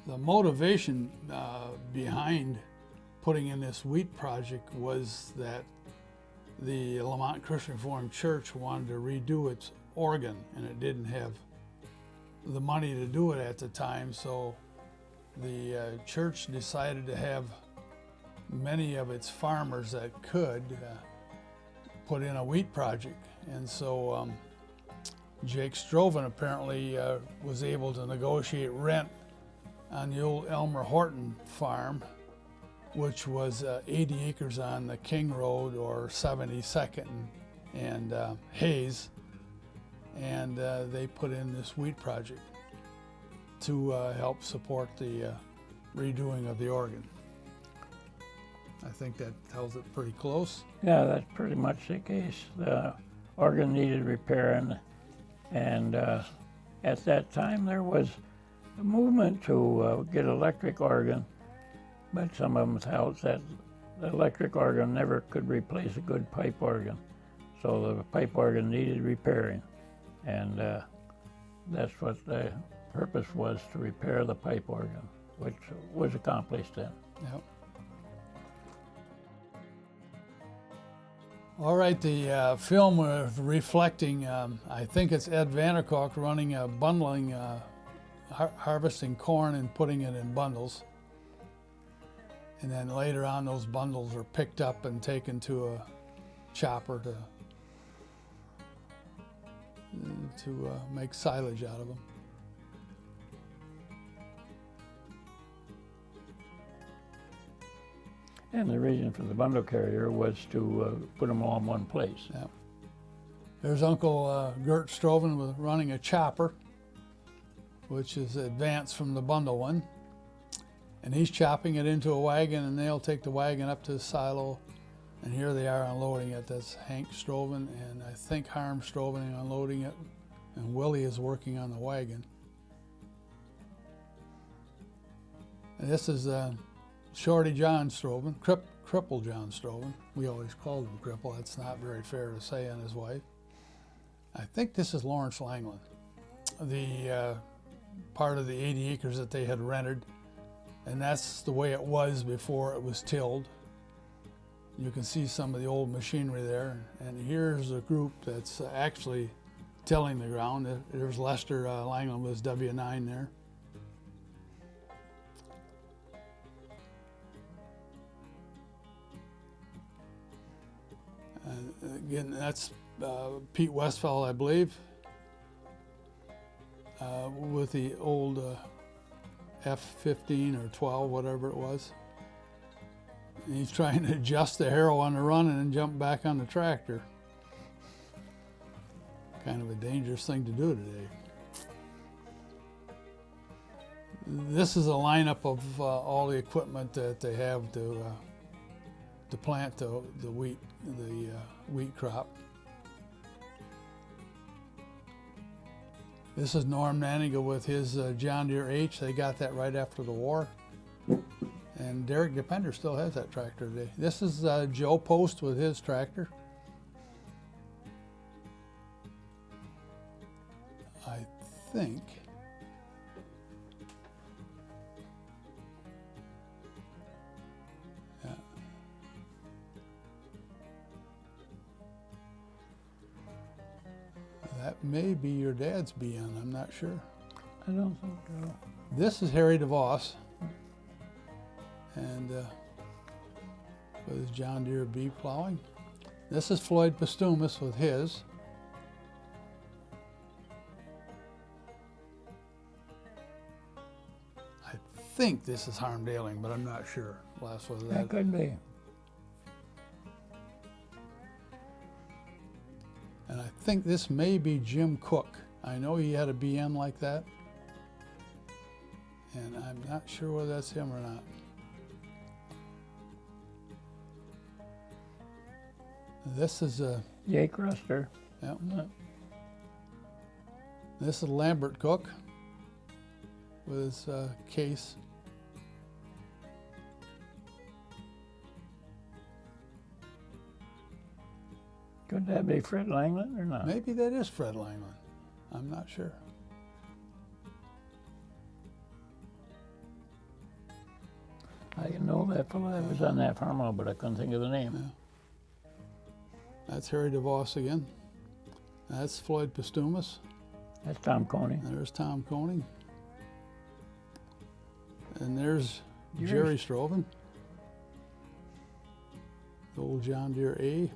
The motivation behind putting in this wheat project was that the Lamont Christian Reformed Church wanted to redo its organ, and it didn't have the money to do it at the time, so the church decided to have many of its farmers that could put in a wheat project. And so Jake Stroven apparently was able to negotiate rent on the old Elmer Horton farm, which was 80 acres on the King Road or 72nd and Hayes, and they put in this wheat project to help support the redoing of the organ. I think that tells it pretty close. Yeah, that's pretty much the case. The organ needed repairing, and at that time there was a movement to get electric organ, but some of them felt that the electric organ never could replace a good pipe organ. So the pipe organ needed repairing, and that's what the purpose was, to repair the pipe organ, which was accomplished then. Yep. All right, the film was reflecting, I think it's Ed Vanderkalk running a bundling, harvesting corn and putting it in bundles. And then later on, those bundles are picked up and taken to a chopper to make silage out of them. And the reason for the bundle carrier was to put them all in one place. Yeah. There's Uncle Gert Stroven with running a chopper, which is advanced from the bundle one. And he's chopping it into a wagon, and they'll take the wagon up to the silo. And here they are unloading it. That's Hank Stroven and I think Harm Stroven unloading it. And Willie is working on the wagon. And this is Shorty John Stroven, Cripple John Stroven. We always called him Cripple. That's not very fair to say on his wife. I think this is Lawrence Langland, the part of the 80 acres that they had rented. And that's the way it was before it was tilled. You can see some of the old machinery there. And here's a group that's actually tilling the ground. There's Lester Langland with his W9 there. Again, that's Pete Westphal, I believe, with the old F-15 or 12, whatever it was. And he's trying to adjust the harrow on the run and then jump back on the tractor. Kind of a dangerous thing to do today. This is a lineup of all the equipment that they have to plant the wheat crop. This is Norm Nanniga with his John Deere H. They got that right after the war. And Derek Depender still has that tractor today. This is Joe Post with his tractor. I think that may be your dad's BN, I'm not sure. I don't think so. This is Harry DeVos, and with his John Deere B plowing. This is Floyd Pastumas with his. I think this is Harm Daling, but I'm not sure. Last was that. That could be. And I think this may be Jim Cook. I know he had a BN like that. And I'm not sure whether that's him or not. This is Jake Ruster. Yep. This is Lambert Cook with his case. Could that be Fred Langland or not? Maybe that is Fred Langland. I'm not sure. I know that fellow that was on that farm, but I couldn't think of the name. Yeah. That's Harry DeVos again. That's Floyd Postumus. That's Tom Coney. There's Tom Coney. And there's Jerry Jerry Stroven. The old John Deere A.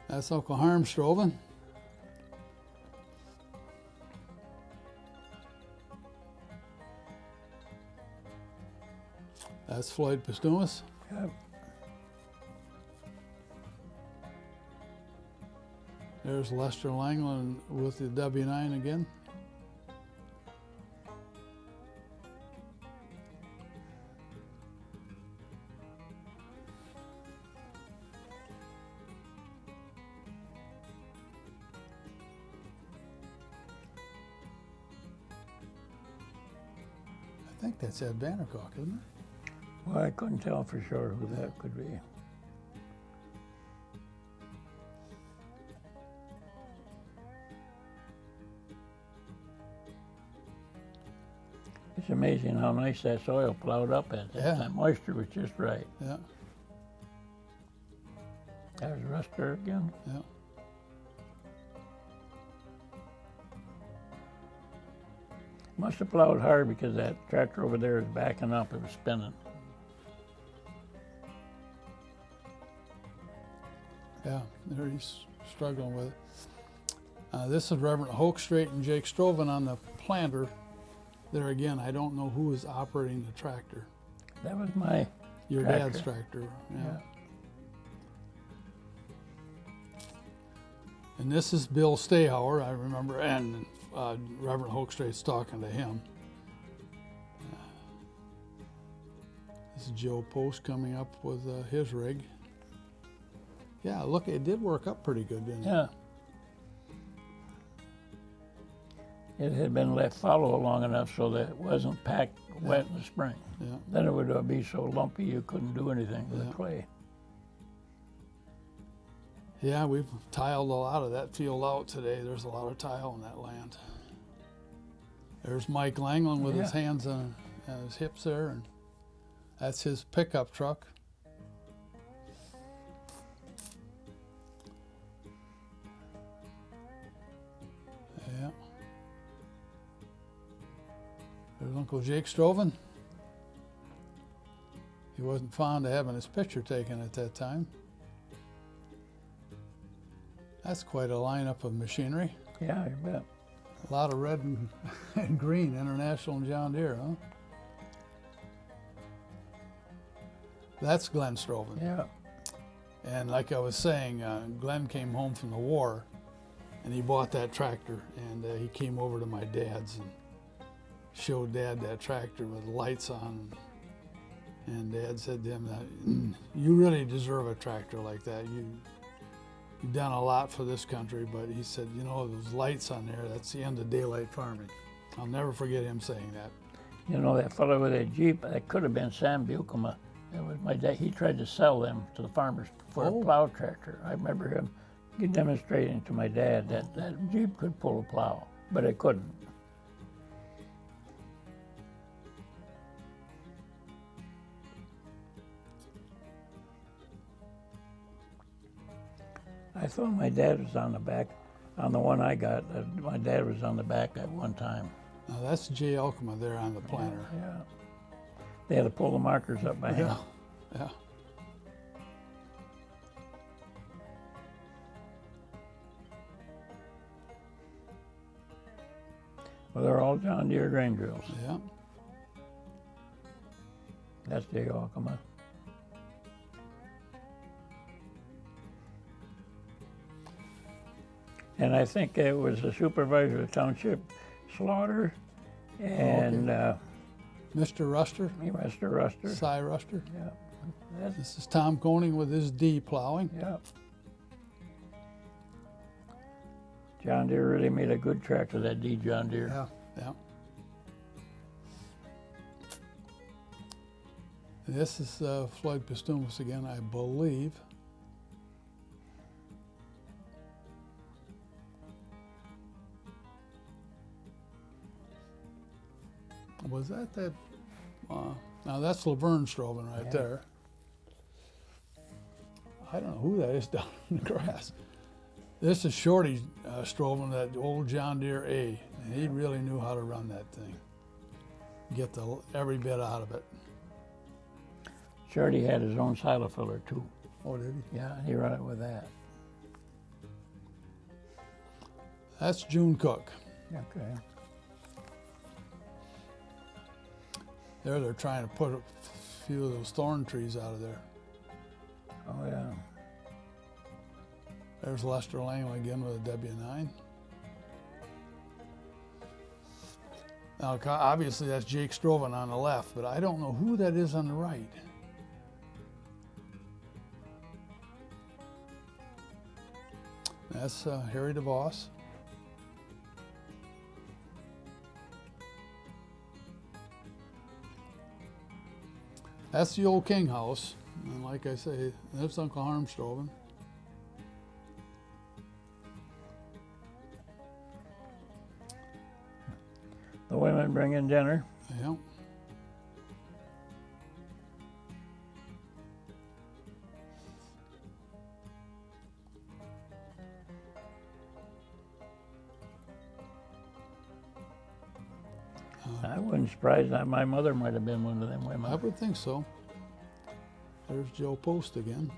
That's Uncle Harm Stroven. That's Floyd Postumus. Yep. There's Lester Langland with the W9 again. I think that's Ed Vandercock, isn't it? Well, I couldn't tell for sure who that could be. It's amazing how nice that soil plowed up at that Yeah. time. Moisture was just right. Yeah, There's Ruster again. yeah. Must have plowed hard because that tractor over there is backing up. It was spinning. Yeah, there he's struggling with it. This is Reverend Hoekstrait and Jake Stroven on the planter. There again, I don't know who is operating the tractor. That was my Your tractor. dad's tractor. Yeah. And this is Bill Stayhauer, I remember, and Reverend Hoekstrait's talking to him. This is Joe Post coming up with his rig. Yeah, look, it did work up pretty good, didn't it? Yeah. It had been left fallow long enough so that it wasn't packed wet in the spring. Yeah. Then it would be so lumpy you couldn't do anything with Yeah. the clay. Yeah, we've tiled a lot of that field out today. There's a lot of tile on that land. There's Mike Langland with his Yeah. hands on his hips there, and that's his pickup truck. Yeah. There's Uncle Jake Stroven. He wasn't fond of having his picture taken at that time. That's quite a lineup of machinery. Yeah, you bet. A lot of red and green, International and John Deere, huh? That's Glenn Stroven. Yeah. And like I was saying, Glenn came home from the war, and he bought that tractor, and he came over to my dad's and showed Dad that tractor with lights on. And Dad said to him that, you really deserve a tractor like that. You've done a lot for this country, but he said, you know, those lights on there, that's the end of daylight farming. I'll never forget him saying that. You know, that fellow with that Jeep, that could have been Sam Buchema. That was my dad. He tried to sell them to the farmers for a plow tractor. I remember him demonstrating to my dad that that Jeep could pull a plow, but it couldn't. I thought my dad was on the back. On the one I got, my dad was on the back at one time. Now that's Jay Elkema there on the planter. Yeah. They had to pull the markers up by hand. Yeah. Well, they're all John Deere grain drills. Yeah. That's Jay Elkema. And I think it was the supervisor of township Slaughter and Mr. Ruster, Mr. Ruster. Cy Ruster. Yeah. That's, This is Tom Koning with his D plowing. yeah. John Deere really made a good tractor, that D John Deere. Yeah, yeah. This is Floyd Postumus again, I believe. Was that? Now that's Laverne Strovan right there. I don't know who that is down in the grass. This is Shorty Strovan, that old John Deere A, and he really knew how to run that thing. Get every bit out of it. Shorty had his own silo filler too. Oh, did he? Yeah, he run it with that. That's June Cook. Okay. There they're trying to put a few of those thorn trees out of there. Oh yeah. There's Lester Langley again with a W9. Now, obviously that's Jake Strovan on the left, but I don't know who that is on the right. That's Harry DeVos. That's the old King house. And like I say, that's Uncle Harm Strovan. The women bring in dinner. Yeah. I wouldn't surprise that my mother might have been one of them women. I would think so. There's Joe Post again.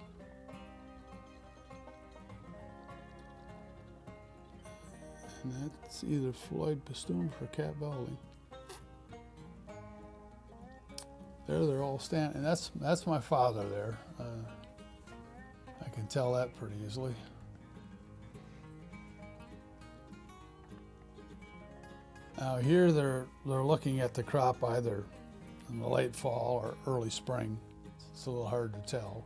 And that's either Floyd Pastoon or Cat Belding. There they're all standing, and that's my father there. I can tell that pretty easily. Now here they're looking at the crop either in the late fall or early spring. It's a little hard to tell.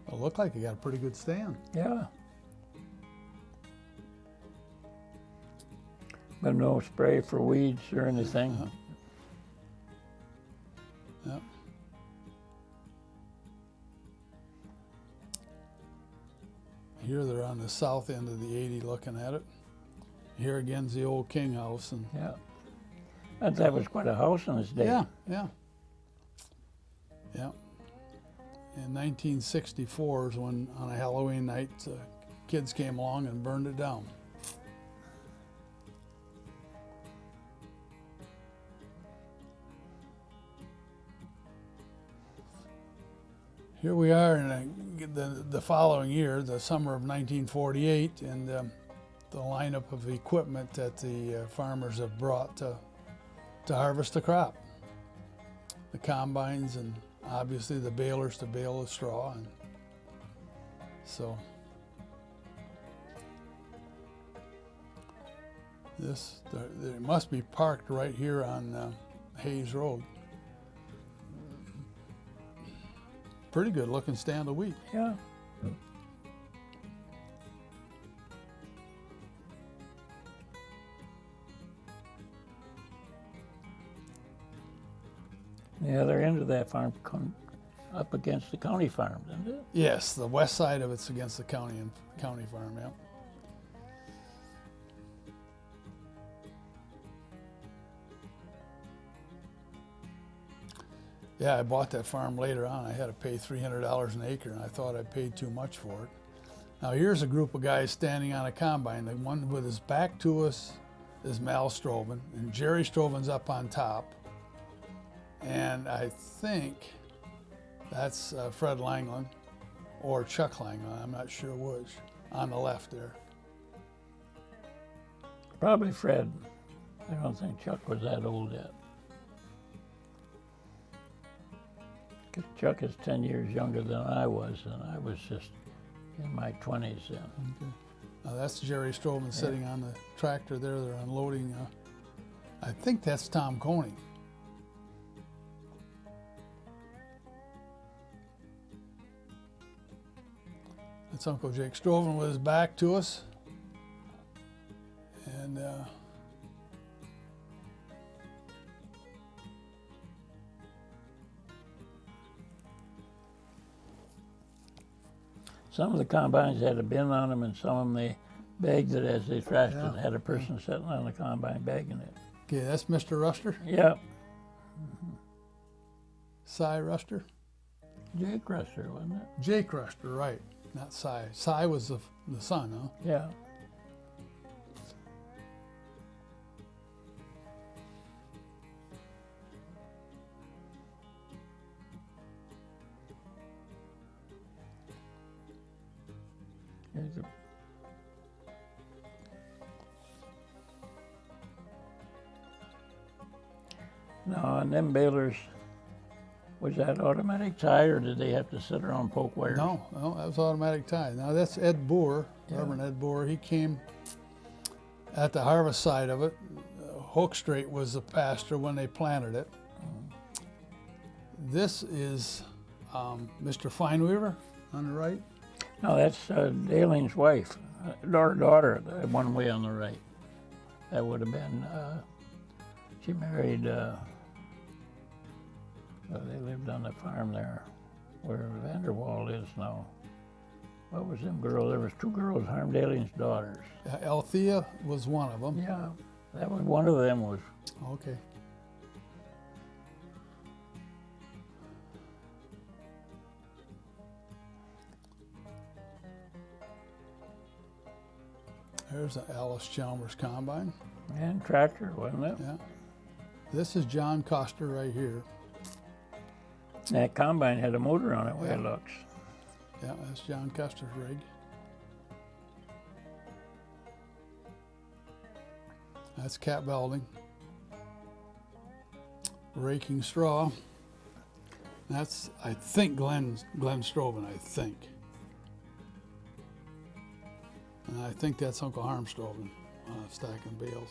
It looked like you got a pretty good stand. Yeah. But no spray for weeds or anything. Yep. Here they're on the south end of the 80 looking at it. Here again's the old King house. And Yeah. That was quite a house in its day. yeah. In 1964 is when, on a Halloween night, kids came along and burned it down. Here we are in the following year, the summer of 1948, and the lineup of equipment that the farmers have brought to harvest the crop. The combines and obviously the balers to bale the straw. And so they must be parked right here on Hayes Road. Pretty good looking stand of wheat. Yeah. The other end of that farm come up against the county farm, didn't it? Yes, the west side of it's against the county farm, yeah. Yeah, I bought that farm later on. I had to pay $300 an acre, and I thought I paid too much for it. Now here's a group of guys standing on a combine. The one with his back to us is Mal Strovan, and Jerry Strovan's up on top. And I think that's Fred Langland or Chuck Langland, I'm not sure which, on the left there. Probably Fred. I don't think Chuck was that old yet. 'Cause Chuck is 10 years younger than I was, and I was just in my 20s then. Okay. Now that's Jerry Strovan sitting on the tractor there. They're unloading. I think that's Tom Coney. That's Uncle Jake Strovan with his back to us. And some of the combines had a bin on them, and some of them bagged it as they thrashed Yeah. it. Had a person sitting on the combine bagging it. Okay, that's Mr. Ruster, Yeah, Cy Ruster. Jake Ruster, wasn't it? Jake Ruster, right, not Cy. Cy was the son, huh? Yeah. Here's a, now, on them balers, was that automatic tie, or did they have to sit around and poke wires? No, that was automatic tie. Now that's Ed Boer, Yeah. Reverend Ed Boer. He came at the harvest side of it. Hook Straight was the pastor when they planted it. This is Mr. Fineweaver on the right. No, that's Daling's wife, or daughter, the one way on the right. That would have been, she married, they lived on the farm there where Vanderwall is now. What was them girls? There was two girls, Harm Daling's daughters. Althea was one of them. Yeah, that was one of them was. Okay. There's an Alice Chalmers combine. And tractor, wasn't it? Yeah. This is John Coster right here. That combine had a motor on it, way Yeah. it looks. Yeah, that's John Coster's rig. That's Cat Belding. Raking straw. That's, I think, Glenn Strobin, I think. And I think that's Uncle Harm Strobin stacking bales.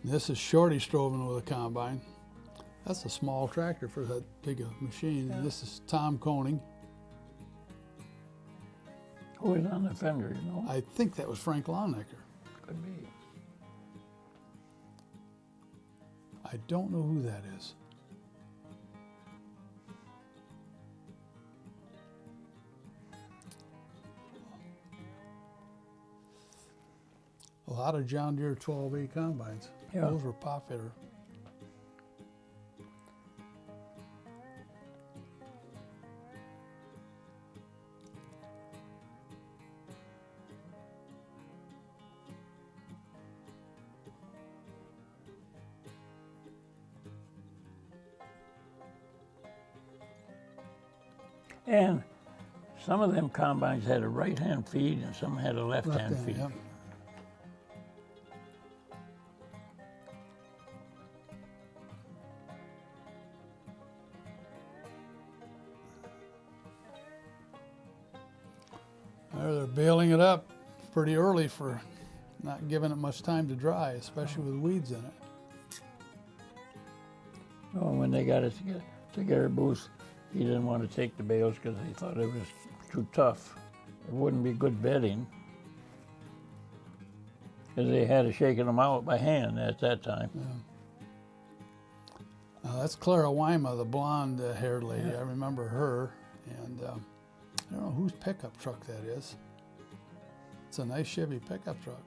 This is Shorty Strobin with a combine. That's a small tractor for that big a machine. And this is Tom Koenig. Who was on the fender, you know? I think that was Frank Longnecker. Could be. I don't know who that is. A lot of John Deere 12A combines. Yeah. Those were popular. And some of them combines had a right-hand feed and some had a left-hand Left-hand, feed. yep. They're baling it up pretty early for not giving it much time to dry, especially with weeds in it. Oh, when they got it to Gary Booth, he didn't want to take the bales because he thought it was too tough. It wouldn't be good bedding. Because they had to shaking them out by hand at that time. Yeah. Now that's Clara Wyma, the blonde haired lady. Yeah. I remember her. And I don't know whose pickup truck that is. It's a nice Chevy pickup truck.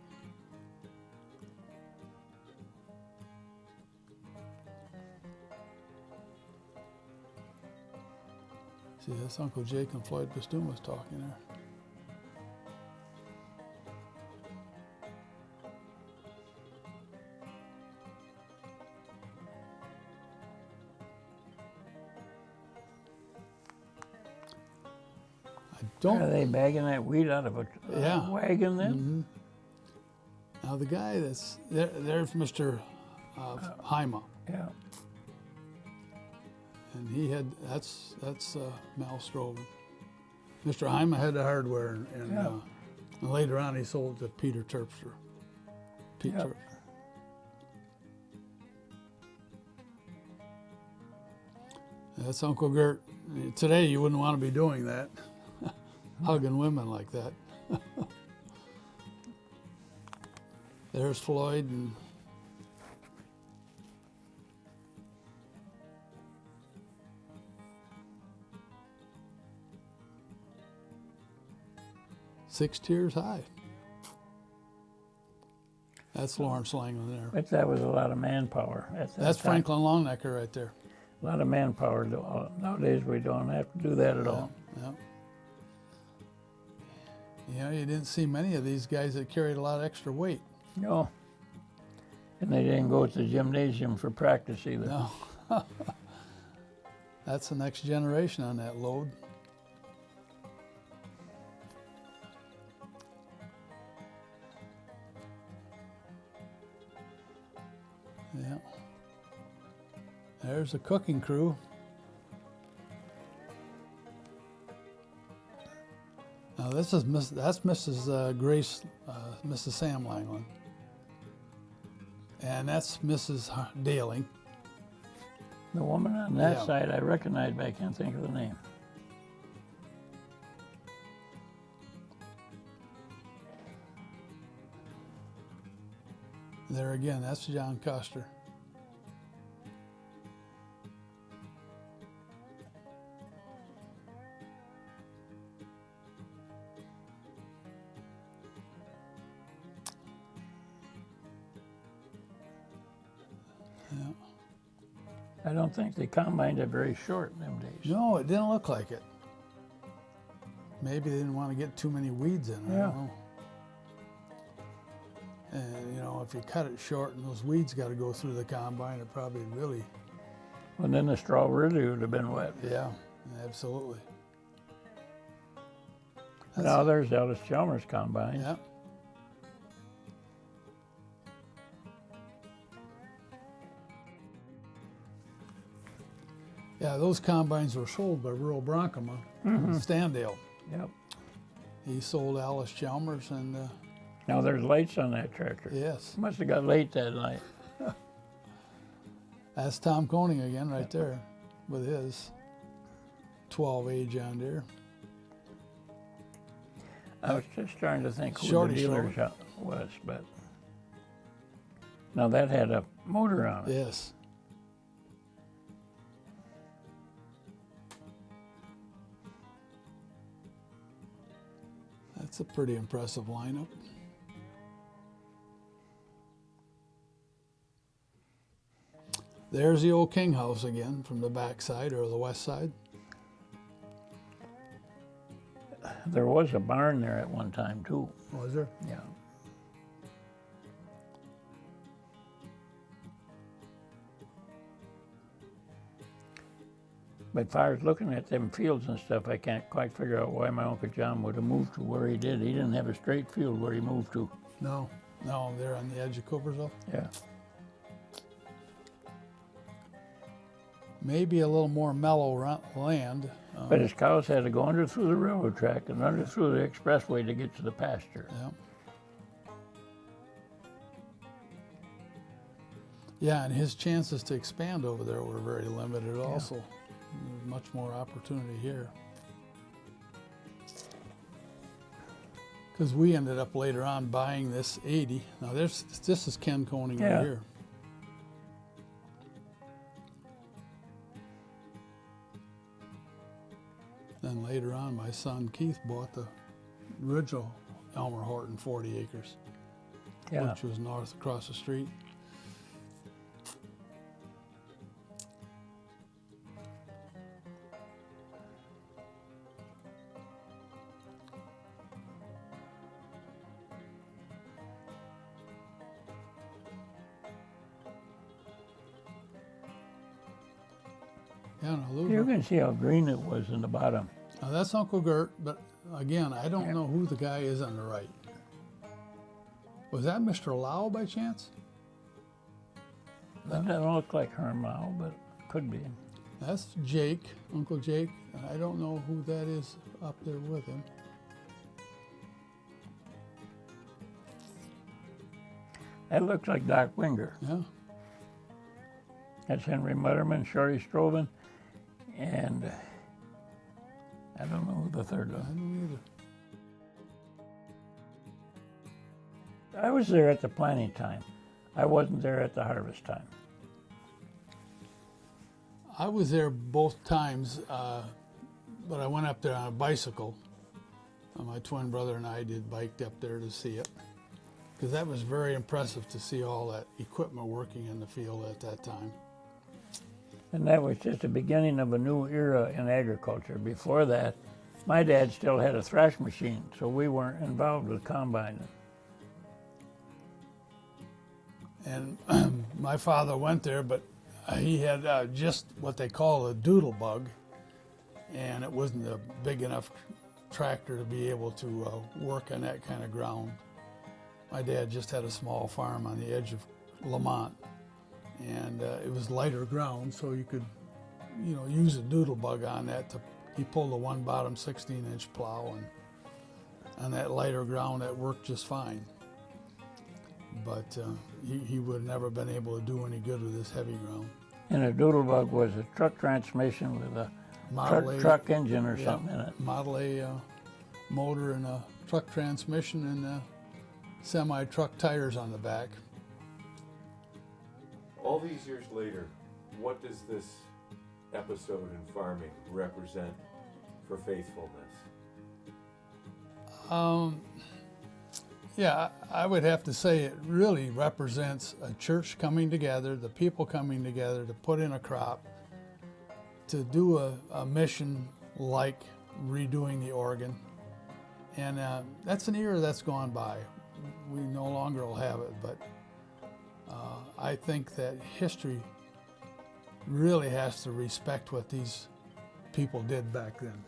See, that's Uncle Jake and Floyd Bastoon was talking there. I don't. Are they bagging that wheat out of a Yeah. wagon then? Mhm. Now the guy that's there's Mr. Hyma, Yeah. and he had that's Mal Stroven. Mr. Hyma had the hardware, and later on he sold to Peter Terpster. Pete Yeah. Terpster. That's Uncle Gert. Today you wouldn't want to be doing that, hugging women like that. There's Floyd, and 6 tiers high. That's Lawrence Langland there. But that was a lot of manpower at that That's time. Franklin Longnecker right there. A lot of manpower. Nowadays we don't have to do that at all. Yeah. You know, you didn't see many of these guys that carried a lot of extra weight. No. And they didn't go to the gymnasium for practice either. No. That's the next generation on that load. Yeah. There's the cooking crew. Now this is that's Mrs. Grace, Mrs. Sam Langland, and that's Mrs. Daling. The woman on that Yeah. side I recognize, but I can't think of the name. There again, that's John Custer. Yeah. I don't think the combines are very short them days. No, it didn't look like it. Maybe they didn't want to get too many weeds in. I Yeah. don't know. And you know, if you cut it short and those weeds got to go through the combine, it probably really, Well, then the straw really would have been wet. yeah, absolutely. Now there's Ellis Chalmers combine. Yeah. Yeah, those combines were sold by Rural Bronkema in Standale. Yep. He sold Alice Chalmers, and Now there's lights on that tractor. yes, Must have got late that night. that's Tom Koenig again right there with his 12A John Deere. I was just trying to think who Shorty the dealer was, but now that had a motor on it. Yes. That's a pretty impressive lineup. There's the old King House again from the back side or the west side. There was a barn there at one time too. Was there? Yeah. But as far as looking at them fields and stuff, I can't quite figure out why my Uncle John would have moved to where he did. He didn't have a straight field where he moved to. No, they're on the edge of Coopersville. Yeah. Maybe a little more mellow land. But his cows had to go under through the railroad track and under through the expressway to get to the pasture. Yeah. Yeah, and his chances to expand over there were very limited also. There's much more opportunity here. Because we ended up later on buying this 80. Now this is Ken Koenig Yeah. right here. Then later on, my son Keith bought the original Elmer Horton 40 acres, Yeah. which was north across the street. Yeah, no, those You were- can see how green it was in the bottom. now that's Uncle Gert, but again, I don't know who the guy is on the right. Was that Mr. Lau by chance? That doesn't look like Herm Lau, but could be. That's Jake, Uncle Jake. And I don't know who that is up there with him. That looks like Doc Winger. Yeah, That's Henry Mutterman, Shorty Stroven, and I don't know who the third I one. don't either. I was there at the planting time. I wasn't there at the harvest time. I was there both times, but I went up there on a bicycle My twin brother and I biked up there to see it, because that was very impressive to see all that equipment working in the field at that time. And that was just the beginning of a new era in agriculture. Before that, my dad still had a thrash machine, so we weren't involved with combining. And my father went there, but he had just what they call a doodle bug, and it wasn't a big enough tractor to be able to work on that kind of ground. My dad just had a small farm on the edge of Lamont, and it was lighter ground, so you could, use a doodle bug on that. He pulled a one bottom 16-inch plow, and on that lighter ground that worked just fine. But he would have never been able to do any good with this heavy ground. And a doodle bug was a truck transmission with a truck engine or something in it. Model A motor and a truck transmission and semi-truck tires on the back. All these years later, what does this episode in farming represent for faithfulness? Yeah, I would have to say it really represents a church coming together, the people coming together to put in a crop, to do a mission like redoing the organ. And that's an era that's gone by. We no longer will have it, but I think that history really has to respect what these people did back then.